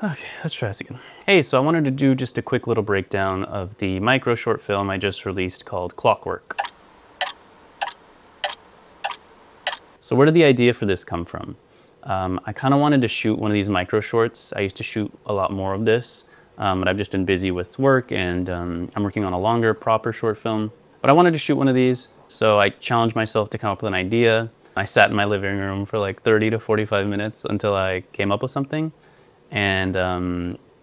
Okay, let's try this again. Hey, so I wanted to do just a quick little breakdown of the micro short film I just released called Clockwork. So where did the idea for this come from? I kind of wanted to shoot one of these micro shorts. I used to shoot a lot more of this, but I've just been busy with work, and I'm working on a longer, proper short film. But I wanted to shoot one of these, so I challenged myself to come up with an idea. I sat in my living room for like 30 to 45 minutes until I came up with something. And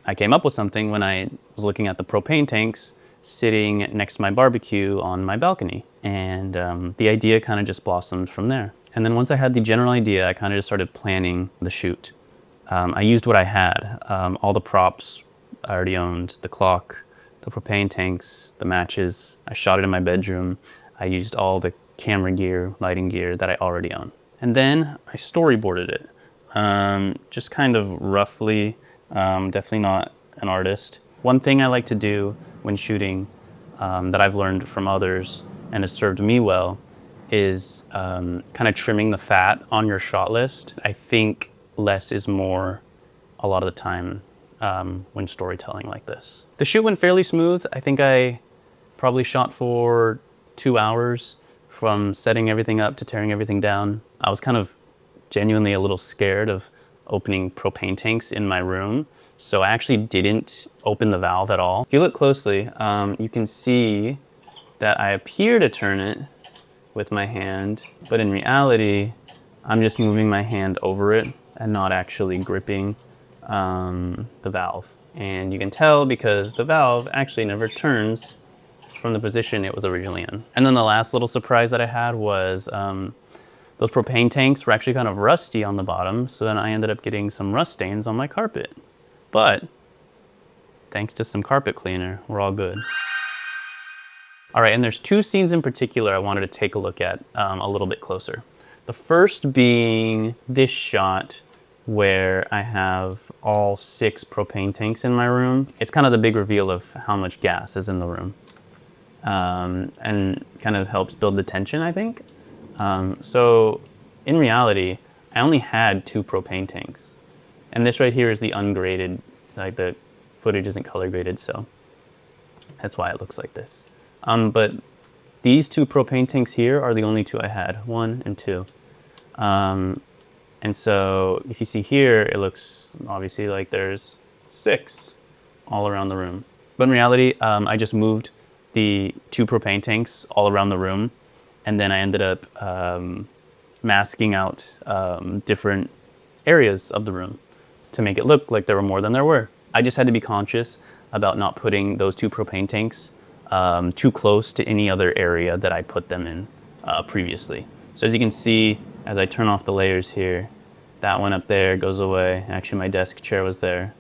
I came up with something when I was looking at the propane tanks sitting next to my barbecue on my balcony. And the idea kind of just blossomed from there. And then once I had the general idea, I kind of just started planning the shoot. I used what I had, all the props I already owned, the clock, the propane tanks, the matches. I shot it in my bedroom. I used all the camera gear, lighting gear that I already own. And then I storyboarded it, just kind of roughly, definitely not an artist. One thing I like to do when shooting that I've learned from others and has served me well is kind of trimming the fat on your shot list. I think less is more a lot of the time when storytelling like this. The shoot went fairly smooth. I think I probably shot for 2 hours from setting everything up to tearing everything down. I was kind of genuinely a little scared of opening propane tanks in my room, so I actually didn't open the valve at all. If you look closely, you can see that I appear to turn it with my hand, but in reality, I'm just moving my hand over it and not actually gripping the valve. And you can tell because the valve actually never turns from the position it was originally in. And then the last little surprise that I had was those propane tanks were actually kind of rusty on the bottom, so then I ended up getting some rust stains on my carpet. But thanks to some carpet cleaner, we're all good. All right, and there's 2 scenes in particular I wanted to take a look at a little bit closer. The first being this shot where I have all 6 propane tanks in my room. It's kind of the big reveal of how much gas is in the room, and kind of helps build the tension, I think. So in reality, I only had 2 propane tanks. And this right here is the ungraded, like the footage isn't color graded, so that's why it looks like this. But these 2 propane tanks here are the only 2 I had, 1 and 2. And so if you see here, it looks obviously like there's 6 all around the room. But in reality, I just moved the 2 propane tanks all around the room, and then I ended up masking out different areas of the room to make it look like there were more than there were. I just had to be conscious about not putting those 2 propane tanks too close to any other area that I put them in previously. So as you can see, as I turn off the layers here, that one up there goes away. Actually, my desk chair was there.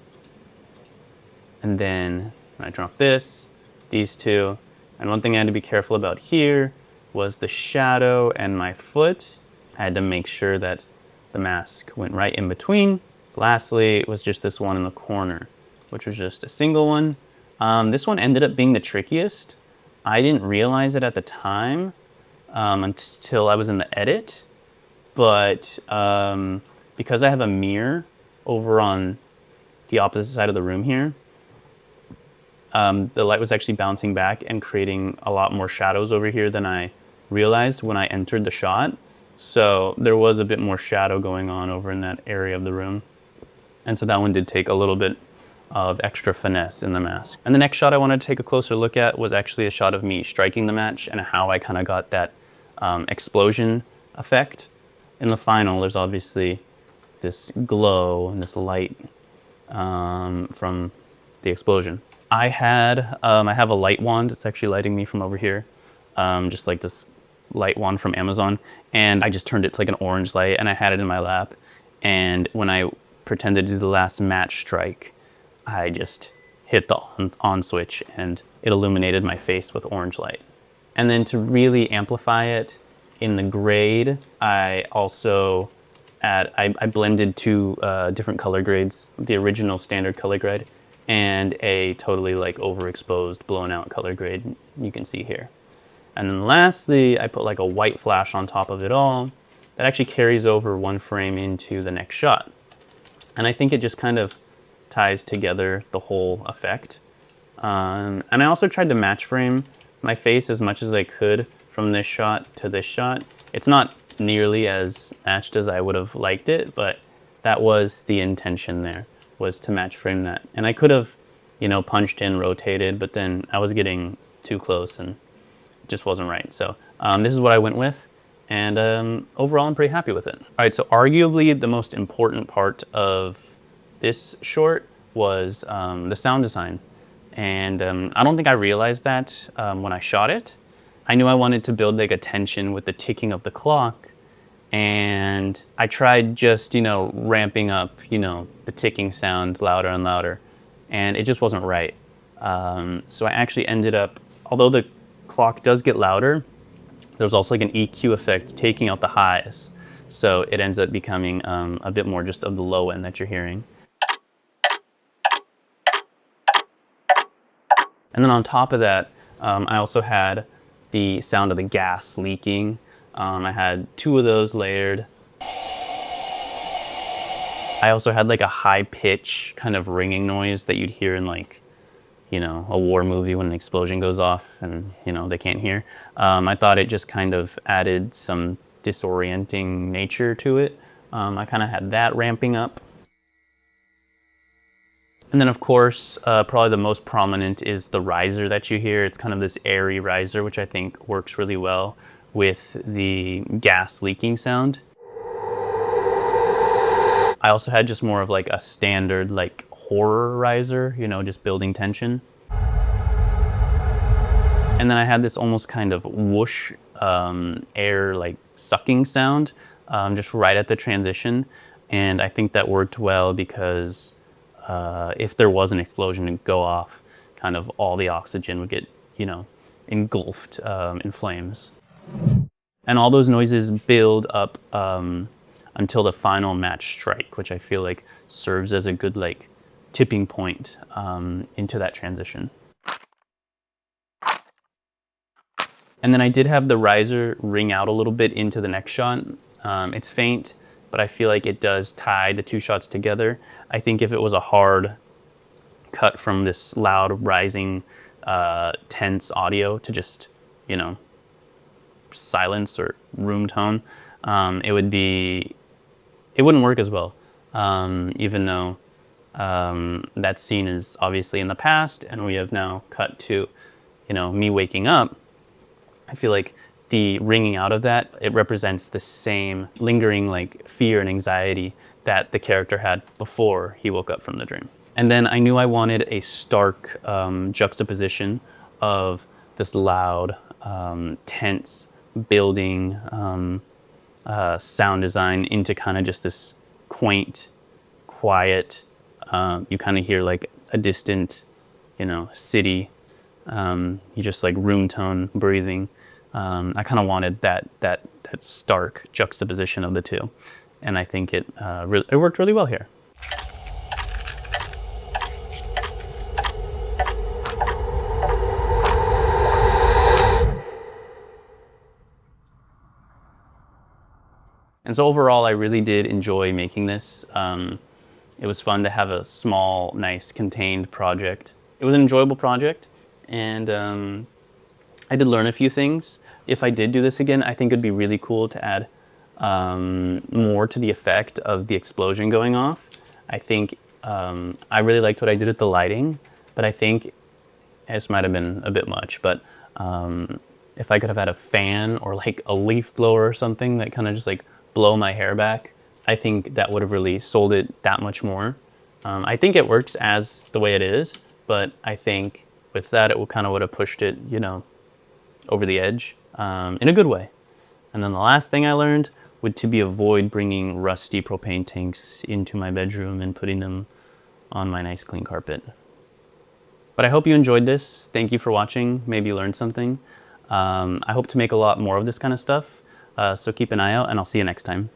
And then when I turn off this, these 2, and one thing I had to be careful about here was the shadow and my foot. I had to make sure that the mask went right in between. Lastly, it was just this one in the corner, which was just a single one. This one ended up being the trickiest. I didn't realize it at the time until I was in the edit, but because I have a mirror over on the opposite side of the room here, the light was actually bouncing back and creating a lot more shadows over here than I realized when I entered the shot. So there was a bit more shadow going on over in that area of the room. And so that one did take a little bit of extra finesse in the mask. And the next shot I wanted to take a closer look at was actually a shot of me striking the match and how I kind of got that explosion effect. In the final, there's obviously this glow and this light from the explosion. I have a light wand. It's actually lighting me from over here, just like this light wand from Amazon. And I just turned it to like an orange light, and I had it in my lap. And when I pretended to do the last match strike, I just hit the on switch, and it illuminated my face with orange light. And then to really amplify it in the grade, I also I blended 2 different color grades, the original standard color grade and a totally like overexposed, blown out color grade you can see here. And then lastly, I put like a white flash on top of it all that actually carries over 1 frame into the next shot. And I think it just kind of ties together the whole effect. And I also tried to match frame my face as much as I could from this shot to this shot. It's not nearly as matched as I would have liked it, but that was the intention there, was to match frame that. And I could have, you know, punched in, rotated, but then I was getting too close and it just wasn't right. So this is what I went with. And overall, I'm pretty happy with it. All right, so arguably the most important part of this short was the sound design. And I don't think I realized that when I shot it. I knew I wanted to build like a tension with the ticking of the clock. And I tried just, you know, ramping up, you know, the ticking sound louder and louder. And it just wasn't right. So I actually ended up, although the clock does get louder, there's also like an EQ effect taking out the highs. So it ends up becoming a bit more just of the low end that you're hearing. And then on top of that, I also had the sound of the gas leaking. I had 2 of those layered. I also had like a high pitch kind of ringing noise that you'd hear in like, you know, a war movie when an explosion goes off and, you know, they can't hear. I thought it just kind of added some disorienting nature to it. I kind of had that ramping up. And then of course, probably the most prominent is the riser that you hear. It's kind of this airy riser, which I think works really well with the gas leaking sound. I also had just more of like a standard like horror riser, you know, just building tension. And then I had this almost kind of whoosh air like sucking sound just right at the transition. And I think that worked well because if there was an explosion and go off, kind of all the oxygen would get, you know, engulfed in flames. And all those noises build up until the final match strike, which I feel like serves as a good like tipping point into that transition. And then I did have the riser ring out a little bit into the next shot. It's faint, but I feel like it does tie the 2 shots together. I think if it was a hard cut from this loud, rising, tense audio to just, you know, silence or room tone, it wouldn't work as well. Even though that scene is obviously in the past and we have now cut to, you know, me waking up. I feel like the ringing out of that, it represents the same lingering like fear and anxiety that the character had before he woke up from the dream. And then I knew I wanted a stark juxtaposition of this loud, tense building sound design into kind of just this quaint, quiet, you kind of hear like a distant, you know, city. You just like room tone breathing. I kind of wanted that stark juxtaposition of the 2, and I think it worked really well here. And so overall, I really did enjoy making this. It was fun to have a small, nice, contained project. It was an enjoyable project, and I did learn a few things. If I did do this again, I think it'd be really cool to add more to the effect of the explosion going off. I think I really liked what I did with the lighting, but I think this might have been a bit much. But if I could have had a fan or like a leaf blower or something that kind of just like blow my hair back, I think that would have really sold it that much more. I think it works as the way it is, but I think with that, it kind of would have pushed it, you know, over the edge in a good way. And then the last thing I learned would to be avoid bringing rusty propane tanks into my bedroom and putting them on my nice clean carpet. But I hope you enjoyed this. Thank you for watching. Maybe you learned something. I hope to make a lot more of this kind of stuff. So keep an eye out and I'll see you next time.